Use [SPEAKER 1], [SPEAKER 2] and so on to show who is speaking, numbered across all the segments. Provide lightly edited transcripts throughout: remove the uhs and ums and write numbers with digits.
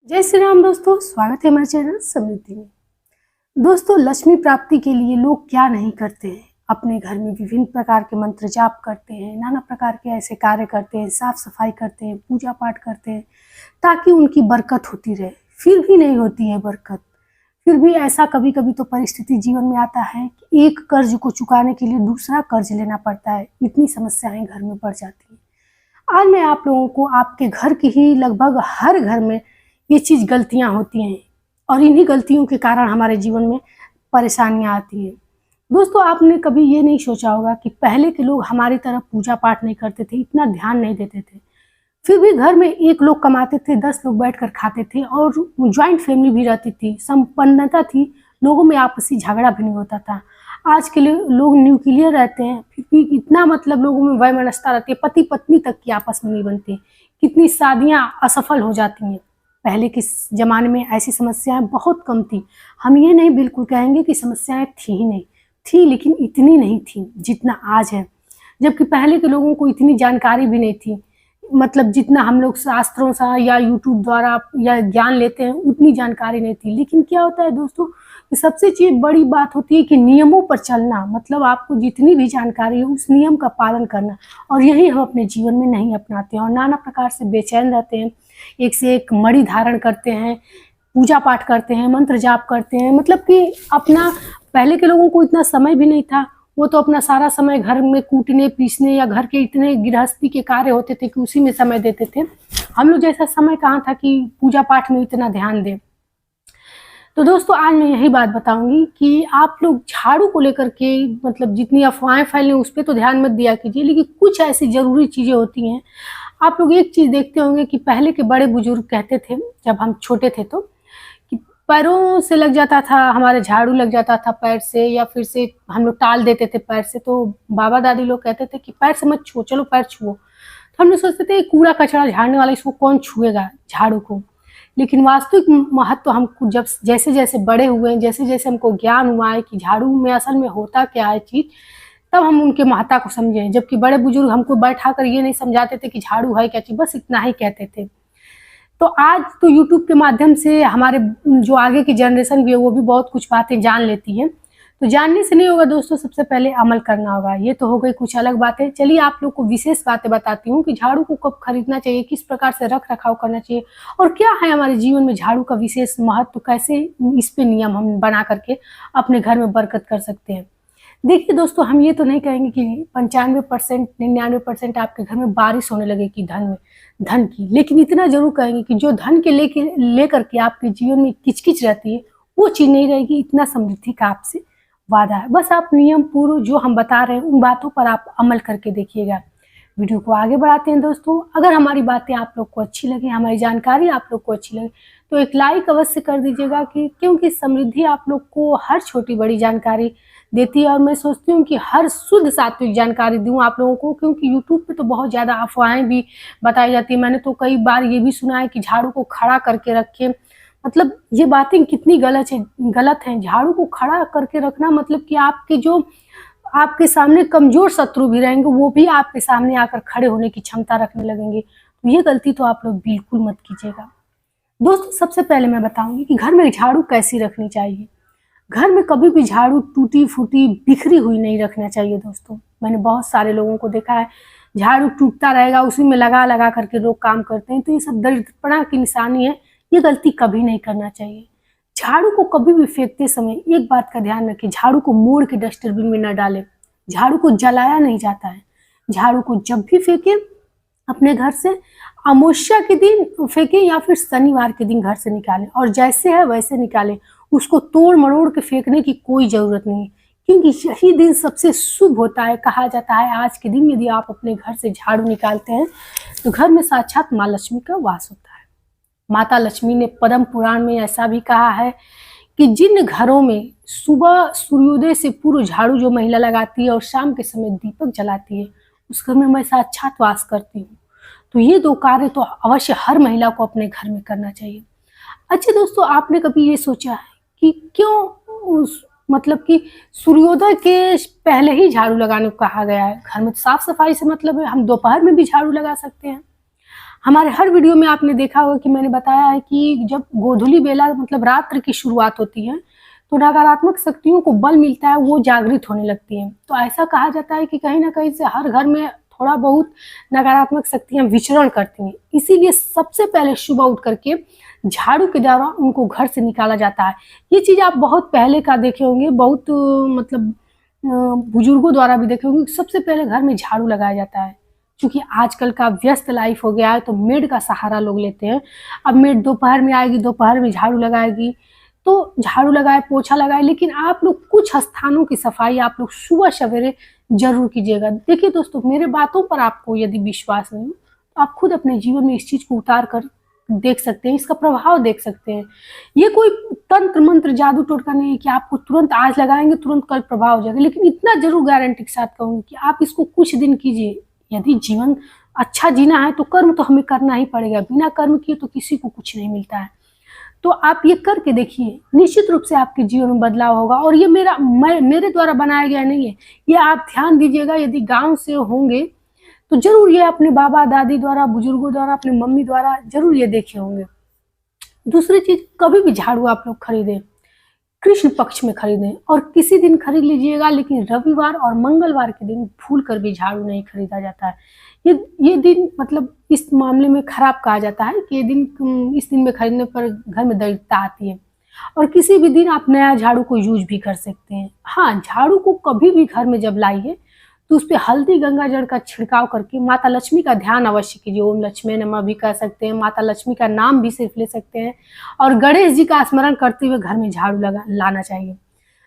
[SPEAKER 1] जय श्री राम दोस्तों, स्वागत है हमारे चैनल समृद्धि में। दोस्तों, लक्ष्मी प्राप्ति के लिए लोग क्या नहीं करते हैं। अपने घर में विभिन्न प्रकार के मंत्र जाप करते हैं, नाना प्रकार के ऐसे कार्य करते हैं, साफ सफाई करते हैं, पूजा पाठ करते हैं ताकि उनकी बरकत होती रहे। फिर भी नहीं होती है बरकत। फिर भी ऐसा कभी कभी तो परिस्थिति जीवन में आता है कि एक कर्ज को चुकाने के लिए दूसरा कर्ज लेना पड़ता है। इतनी समस्याएं घर में बढ़ जाती हैं। आज मैं आप लोगों को आपके घर की ही लगभग हर घर में ये चीज़ गलतियां होती हैं और इन्हीं गलतियों के कारण हमारे जीवन में परेशानियां आती हैं। दोस्तों, आपने कभी ये नहीं सोचा होगा कि पहले के लोग हमारी तरह पूजा पाठ नहीं करते थे, इतना ध्यान नहीं देते थे। फिर भी घर में एक लोग कमाते थे, 10 लोग बैठकर खाते थे और ज्वाइंट फैमिली भी रहती थी, संपन्नता थी, लोगों में आपसी झगड़ा भी नहीं होता था। आज के लिए लोग न्यूक्लियर रहते हैं, फिर भी इतना लोगों में वैमनस्यता रहती है, पति पत्नी तक की आपस में नहीं बनती। कितनी शादियां असफल हो जाती हैं। पहले के ज़माने में ऐसी समस्याएं बहुत कम थी। हम ये नहीं बिल्कुल कहेंगे कि समस्याएं थी ही नहीं, थी, लेकिन इतनी नहीं थी जितना आज है। जबकि पहले के लोगों को इतनी जानकारी भी नहीं थी, जितना हम लोग शास्त्रों से या यूट्यूब द्वारा या ज्ञान लेते हैं उतनी जानकारी नहीं थी। लेकिन क्या होता है दोस्तों, कि सबसे चीज़ बड़ी बात होती है कि नियमों पर चलना, आपको जितनी भी जानकारी है उस नियम का पालन करना। और यही हम अपने जीवन में नहीं अपनाते हैं और नाना प्रकार से बेचैन रहते हैं, एक से एक मणि धारण करते हैं, पूजा पाठ करते हैं, मंत्र जाप करते हैं। कि अपना पहले के लोगों को इतना समय भी नहीं था, वो तो अपना सारा समय घर में कूटने पीसने या घर के इतने गृहस्थी के कार्य होते थे कि उसी में समय देते थे। हम लोग जैसा समय कहाँ था कि पूजा पाठ में इतना ध्यान दें। तो दोस्तों, आज मैं यही बात बताऊंगी कि आप लोग झाड़ू को लेकर के जितनी अफवाहें फैली उस पर तो ध्यान मत दिया कीजिए, लेकिन कुछ ऐसी ज़रूरी चीज़ें होती हैं। आप लोग एक चीज़ देखते होंगे कि पहले के बड़े बुजुर्ग कहते थे, जब हम छोटे थे तो, कि पैरों से लग जाता था, हमारे झाड़ू लग जाता था पैर से, या फिर से हम लोग टाल देते थे पैर से। तो बाबा दादी लोग कहते थे कि पैर से मत छुओ, चलो पैर छुओ। तो हम लोग सोचते थे कूड़ा कचरा झाड़ने वाला, इसको कौन छुएगा झाड़ू को। लेकिन वास्तविक महत्व हमको जब जैसे जैसे बड़े हुए, जैसे जैसे हमको ज्ञान हुआ है कि झाड़ू में असल में होता क्या है चीज़, तब हम उनके महत्ता को समझे। जबकि बड़े बुजुर्ग हमको बैठा कर ये नहीं समझाते थे कि झाड़ू है क्या चीज़, बस इतना ही कहते थे। तो आज तो यूट्यूब के माध्यम से हमारे जो आगे की जनरेशन भी है वो भी बहुत कुछ बातें जान लेती है। तो जानने से नहीं होगा दोस्तों, सबसे पहले अमल करना होगा। ये तो हो गई कुछ अलग बातें। चलिए आप लोग को विशेष बातें बताती हूँ कि झाड़ू को कब खरीदना चाहिए, किस प्रकार से रख रखाव करना चाहिए और क्या है हमारे जीवन में झाड़ू का विशेष महत्व, कैसे इस पे नियम हम बना करके अपने घर में बरकत कर सकते हैं। देखिए दोस्तों, हम ये तो नहीं कहेंगे कि 95% 99% आपके घर में बारिश होने लगेगी धन की, लेकिन इतना जरूर कहेंगे कि जो धन के लेकर के आपके जीवन में किचकिच रहती है वो चीज़ नहीं रहेगी। इतना समृद्धि का आपसे वादा है। बस आप नियम पूर्व जो हम बता रहे हैं उन बातों पर आप अमल करके देखिएगा। वीडियो को आगे बढ़ाते हैं दोस्तों। अगर हमारी बातें आप लोग को अच्छी लगे, हमारी जानकारी आप लोग को अच्छी लगे, तो एक लाइक अवश्य कर दीजिएगा, क्योंकि समृद्धि आप लोग को हर छोटी बड़ी जानकारी देती है और मैं सोचती हूँ कि हर शुद्ध सात्विक जानकारी दूँ आप लोगों को। क्योंकि यूट्यूब पे तो बहुत ज़्यादा अफवाहें भी बताई जाती है। मैंने तो कई बार ये भी सुना है कि झाड़ू को खड़ा करके रखें। ये बातें कितनी गलत हैं। झाड़ू को खड़ा करके रखना कि आपके सामने कमजोर शत्रु भी रहेंगे, वो भी आपके सामने आकर खड़े होने की क्षमता रखने लगेंगे। तो ये गलती तो आप लोग बिल्कुल मत कीजिएगा। दोस्तों, सबसे पहले मैं बताऊंगी कि घर में झाड़ू कैसी रखनी चाहिए। घर में कभी भी झाड़ू टूटी फूटी बिखरी हुई नहीं रखना चाहिए दोस्तों। मैंने बहुत सारे लोगों को देखा है, झाड़ू टूटता रहेगा, उसी में लगा लगा करके लोग काम करते हैं। तो ये सब दरिद्रपना की निशानी है। ये गलती कभी नहीं करना चाहिए। झाड़ू को कभी भी फेंकते समय एक बात का ध्यान रखें, झाड़ू को मोड़ के डस्टबिन में न डालें। झाड़ू को जलाया नहीं जाता है। झाड़ू को जब भी फेंके अपने घर से अमावस्या के दिन फेंकें या फिर शनिवार के दिन घर से निकालें, और जैसे है वैसे निकालें। उसको तोड़ मरोड़ के फेंकने की कोई ज़रूरत नहीं है, क्योंकि यही दिन सबसे शुभ होता है। कहा जाता है आज के दिन यदि आप अपने घर से झाड़ू निकालते हैं तो घर में साक्षात माँ लक्ष्मी का वास होता है। माता लक्ष्मी ने पद्म पुराण में ऐसा भी कहा है कि जिन घरों में सुबह सूर्योदय से पूर्व झाड़ू जो महिला लगाती है और शाम के समय दीपक जलाती है, उस घर में मैं साक्षात वास करती हूँ। तो ये दो कार्य तो अवश्य हर महिला को अपने घर में करना चाहिए। अच्छा दोस्तों, आपने कभी ये सोचा है कि क्यों कि सूर्योदय के पहले ही झाड़ू लगाने को कहा गया है? घर में साफ सफाई से मतलब है, हम दोपहर में भी झाड़ू लगा सकते हैं। हमारे हर वीडियो में आपने देखा होगा कि मैंने बताया है कि जब गोधूली बेला मतलब रात्र की शुरुआत होती है तो नकारात्मक शक्तियों को बल मिलता है, वो जागृत होने लगती हैं। तो ऐसा कहा जाता है कि कहीं ना कहीं से हर घर में थोड़ा बहुत नकारात्मक शक्तियां विचरण करती हैं, इसीलिए सबसे पहले सुबह उठ करके झाड़ू के द्वारा उनको घर से निकाला जाता है। ये चीज़ आप बहुत पहले का देखे होंगे, बहुत मतलब बुजुर्गों द्वारा भी देखे होंगे। सबसे पहले घर में झाड़ू लगाया जाता है, क्योंकि आजकल का व्यस्त लाइफ हो गया है तो मेड का सहारा लोग लेते हैं। अब मेड दोपहर में आएगी, दोपहर में झाड़ू लगाएगी, तो झाड़ू लगाए, पोछा लगाए, लेकिन आप लोग कुछ स्थानों की सफाई आप लोग सुबह सवेरे जरूर कीजिएगा। देखिए दोस्तों, मेरे बातों पर आपको यदि विश्वास नहीं हो तो आप खुद अपने जीवन में इस चीज को उतार कर देख सकते हैं, इसका प्रभाव देख सकते हैं। ये कोई तंत्र मंत्र जादू टोटका नहीं है कि आपको तुरंत आज लगाएंगे तुरंत कल प्रभाव हो जाएगा, लेकिन इतना जरूर गारंटी के साथ कहूंगी कि आप इसको कुछ दिन कीजिए। यदि जीवन अच्छा जीना है तो कर्म तो हमें करना ही पड़ेगा, बिना कर्म किए तो किसी को कुछ नहीं मिलता है। तो आप ये करके देखिए, निश्चित रूप से आपके जीवन में बदलाव होगा। और ये मेरे द्वारा बनाया गया नहीं है, ये आप ध्यान दीजिएगा। यदि गांव से होंगे तो जरूर ये अपने बाबा दादी द्वारा, बुजुर्गों द्वारा, अपनी मम्मी द्वारा जरूर ये देखे होंगे। दूसरी चीज, कभी भी झाड़ू आप लोग खरीदें कृष्ण पक्ष में खरीदें, और किसी दिन खरीद लीजिएगा, लेकिन रविवार और मंगलवार के दिन भूल कर भी झाड़ू नहीं खरीदा जाता है। ये दिन मतलब इस मामले में खराब कहा जाता है कि ये दिन, इस दिन में खरीदने पर घर में दरिद्रता आती है। और किसी भी दिन आप नया झाड़ू को यूज भी कर सकते हैं। हाँ, झाड़ू को कभी भी घर में जब लाइए तो उस पर हल्दी गंगा जल का छिड़काव करके माता लक्ष्मी का ध्यान अवश्य कीजिए। ओम लक्ष्मी नमः भी कह सकते हैं, माता लक्ष्मी का नाम भी सिर्फ ले सकते हैं, और गणेश जी का स्मरण करते हुए घर में झाड़ू लाना चाहिए।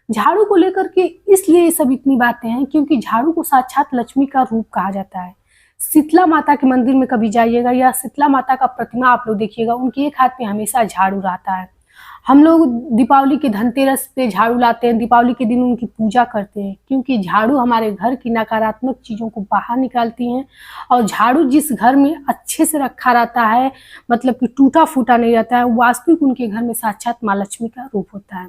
[SPEAKER 1] झाड़ू को लेकर के इसलिए ये सब इतनी बातें हैं क्योंकि झाड़ू को साक्षात लक्ष्मी का रूप कहा जाता है। शीतला माता के मंदिर में कभी जाइएगा या शीतला माता का प्रतिमा आप लोग देखिएगा, उनके एक हाथ में हमेशा झाड़ू रहता है। हम लोग दीपावली के धनतेरस पे झाड़ू लाते हैं, दीपावली के दिन उनकी पूजा करते हैं, क्योंकि झाड़ू हमारे घर की नकारात्मक चीज़ों को बाहर निकालती हैं। और झाड़ू जिस घर में अच्छे से रखा रहता है, मतलब कि टूटा फूटा नहीं रहता है, वास्तविक उनके घर में साक्षात माँ लक्ष्मी का रूप होता है।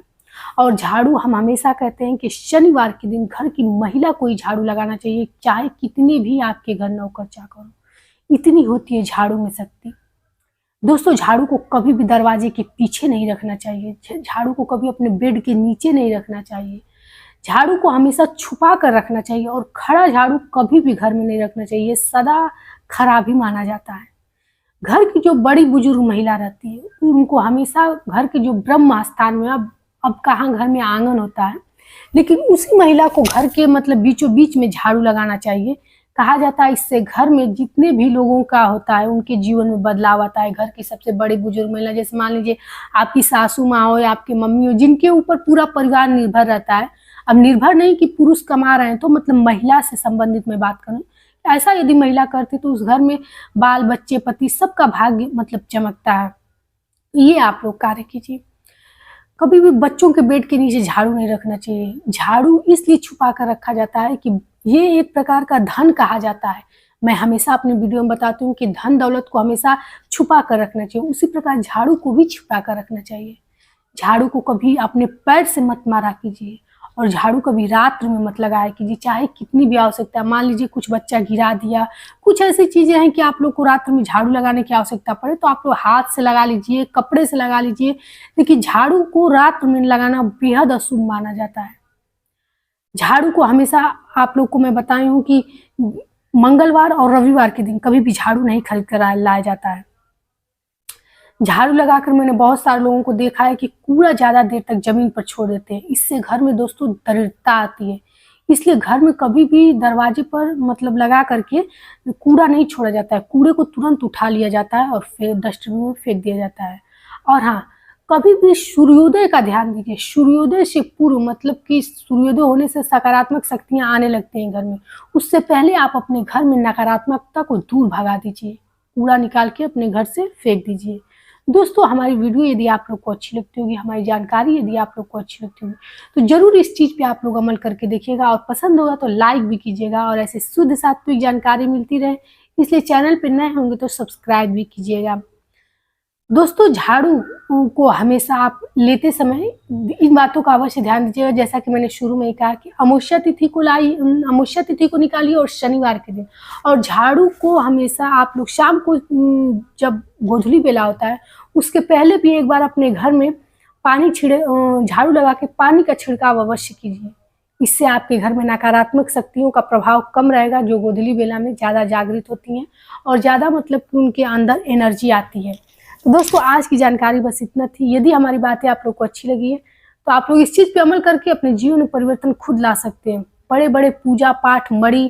[SPEAKER 1] और झाड़ू हम हमेशा कहते हैं कि शनिवार के दिन घर की महिला को ही झाड़ू लगाना चाहिए, चाहे कितने भी आपके घर नौकर चाकर हो, इतनी होती है झाड़ू में शक्ति। दोस्तों, झाड़ू को कभी भी दरवाजे के पीछे नहीं रखना चाहिए, झाड़ू को कभी अपने बेड के नीचे नहीं रखना चाहिए, झाड़ू को हमेशा छुपा कर रखना चाहिए। और खड़ा झाड़ू कभी भी घर में नहीं रखना चाहिए, सदा खराब ही माना जाता है। घर की जो बड़ी बुजुर्ग महिला रहती है उनको हमेशा घर के जो ब्रह्म स्थान में, अब कहाँ घर में आंगन होता है, लेकिन उसी महिला को घर के मतलब बीचों बीच में झाड़ू लगाना चाहिए। कहा जाता है इससे घर में जितने भी लोगों का होता है उनके जीवन में बदलाव आता है। घर की सबसे बड़ी बुजुर्ग महिला, जैसे मान लीजिए आपकी सासू माँ हो या आपकी मम्मी हो, जिनके ऊपर पूरा परिवार निर्भर रहता है। अब निर्भर नहीं कि पुरुष कमा रहे हैं, तो मतलब महिला से संबंधित मैं बात करूँ, ऐसा यदि महिला करती तो उस घर में बाल बच्चे पति सबका भाग्य मतलब चमकता है। ये आप लोग कार्य कीजिए। कभी भी बच्चों के बेड के नीचे झाड़ू नहीं रखना चाहिए। झाड़ू इसलिए छुपा कर रखा जाता है कि ये एक प्रकार का धन कहा जाता है। मैं हमेशा अपने वीडियो में बताती हूँ कि धन दौलत को हमेशा छुपा कर रखना चाहिए, उसी प्रकार झाड़ू को भी छुपा कर रखना चाहिए। झाड़ू को कभी अपने पैर से मत मारा कीजिए, और झाड़ू कभी रात्र में मत लगाया कीजिए, चाहे कितनी भी आवश्यकता है। मान लीजिए कुछ बच्चा गिरा दिया, कुछ ऐसी चीजें हैं कि आप लोग को रात्र में झाड़ू लगाने की आवश्यकता पड़े तो आप लोग हाथ से लगा लीजिए, कपड़े से लगा लीजिए, लेकिन झाड़ू को रात्र में लगाना बेहद अशुभ माना जाता है। झाड़ू को हमेशा आप लोग को मैं बताई हूँ कि मंगलवार और रविवार के दिन कभी भी झाड़ू नहीं खरीद कर लाया जाता है। झाड़ू लगाकर मैंने बहुत सारे लोगों को देखा है कि कूड़ा ज्यादा देर तक जमीन पर छोड़ देते हैं, इससे घर में दोस्तों दरिद्रता आती है। इसलिए घर में कभी भी दरवाजे पर मतलब लगा करके कूड़ा नहीं छोड़ा जाता है, कूड़े को तुरंत उठा लिया जाता है और फिर डस्टबिन में फेंक दिया जाता है। और हाँ, कभी भी सूर्योदय का ध्यान दीजिए। सूर्योदय से पूर्व, मतलब कि सूर्योदय होने से सकारात्मक शक्तियां आने लगती हैं घर में, उससे पहले आप अपने घर में नकारात्मकता को दूर भगा दीजिए, कूड़ा निकाल के अपने घर से फेंक दीजिए। दोस्तों, हमारी वीडियो यदि आप लोग को अच्छी लगती होगी, हमारी जानकारी यदि आप लोग को अच्छी लगती होगी, तो जरूर इस चीज़ पे आप लोग अमल करके देखिएगा, और पसंद होगा तो लाइक भी कीजिएगा। और ऐसे शुद्ध सात्विक जानकारी मिलती रहे, इसलिए चैनल पर नए होंगे तो सब्सक्राइब भी कीजिएगा। दोस्तों, झाड़ू को हमेशा आप लेते समय इन बातों का अवश्य ध्यान दीजिएगा। जैसा कि मैंने शुरू में ही कहा कि अमावस्या तिथि को निकालिए और शनिवार के दिन, और झाड़ू को हमेशा आप लोग शाम को जब गोधूली बेला होता है उसके पहले भी एक बार अपने घर में पानी झाड़ू लगा के पानी का छिड़काव अवश्य कीजिए। इससे आपके घर में नकारात्मक शक्तियों का प्रभाव कम रहेगा, जो गोधूली बेला में ज़्यादा जागृत होती हैं और ज़्यादा मतलब कि उनके अंदर एनर्जी आती है। तो दोस्तों आज की जानकारी बस इतना थी। यदि हमारी बातें आप लोग को अच्छी लगी है तो आप लोग इस चीज़ पे अमल करके अपने जीवन में परिवर्तन खुद ला सकते हैं। बड़े बड़े पूजा पाठ मणि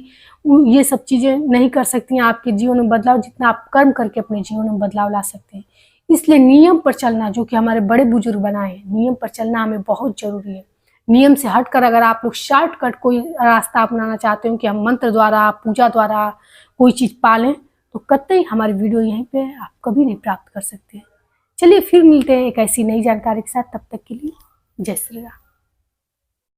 [SPEAKER 1] ये सब चीज़ें नहीं कर सकती हैं आपके जीवन में बदलाव, जितना आप कर्म करके अपने जीवन में बदलाव ला सकते हैं। इसलिए नियम पर चलना, जो कि हमारे बड़े बुजुर्ग बनाए हैं, नियम पर चलना हमें बहुत जरूरी है। नियम से हटकर अगर आप लोग शॉर्टकट कोई रास्ता अपनाना चाहते हो कि हम मंत्र द्वारा पूजा द्वारा कोई चीज़ पालें, तो कतई हमारी वीडियो यहीं पे आप कभी नहीं प्राप्त कर सकते। चलिए फिर मिलते हैं एक ऐसी नई जानकारी के साथ, तब तक के लिए जय श्री राम।